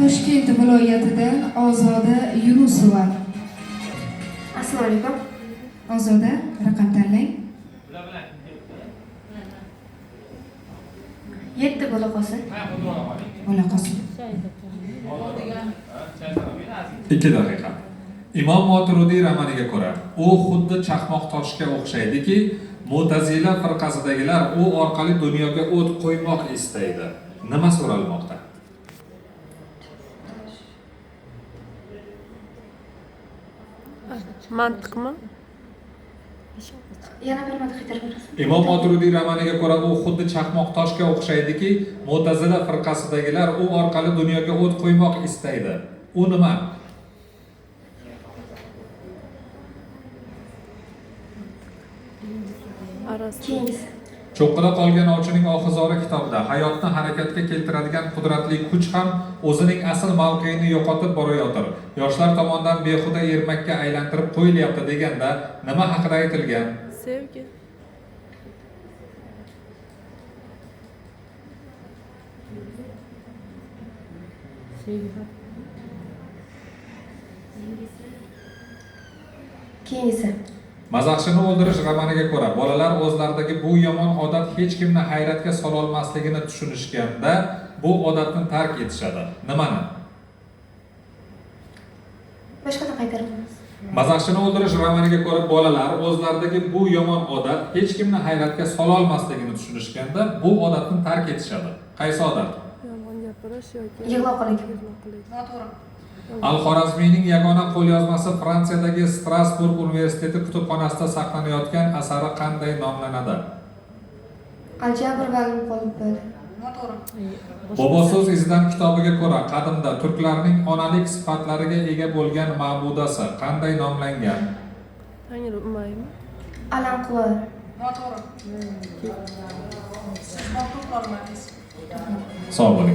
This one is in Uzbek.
Toshkent viloyatidan Ozoda Yunusova. Assalomu alaykum. Ozoda, raqam tanlang. 7 bo'la qolsin. Bo'la qolsin. 2 daqiqa. Imom Moturidiy romaniga ko'ra, u xuddi chaqmoq toshga o'xshaydiki, Mu'tazila firqasidagilar u orqali dunyoga o't qo'ymoq istaydi. Nima so'ralmoqda? Mantiqmi? Yana bir marta qaytarib berasiz? Imom Moturidiy romaniga ko'ra, u xuddi chaqmoq toshga o'xshaydiki, Mu'tazila firqasidagilar u orqali dunyoga o't qo'ymoq istaydi. U nima? Keyingisi. Cho'qqida qolgan ovchining oxizori kitobida hayotni harakatga keltiradigan qudratli kuch ham o'zining asl mavqeini yo'qotib borayotir. Yoshlar tomonidan behuda ermakka aylantirib qo'yilyapti deganda nima haqida aytilgan? Sevgi. Keyingisi. Mazaxshini o'ldirish romaniga ko'ra, bolalar o'zlaridagi bu yomon odat hech kimni hayratga sololmasligini tushunishganda, bu odatni tark etishadi. Nimani? Boshqadan qaytarib berasiz? Mazaxshini o'ldirish romaniga ko'ra, bolalar o'zlaridagi bu yomon odat hech kimni hayratga sololmasligini tushunishganda, bu odatni tark etishadi. Qaysi odat? Yolg'on gapirish yoki Yig'loqlik. Noto'g'ri. Al-Xorazmiyning yagona qo'lyozmasi Fransiyadagi Strasburg universiteti kutubxonasida saqlanayotgan asari qanday nomlanadi? Aljabr va al-Muqolib. Boboso'z izidan kitobiga ko'ra, qadimda turklarning onalik sifatlariga ega bo'lgan ma'budasi qanday nomlangan? Tangri umaymi? Alanquvor. Sog' bo'ling.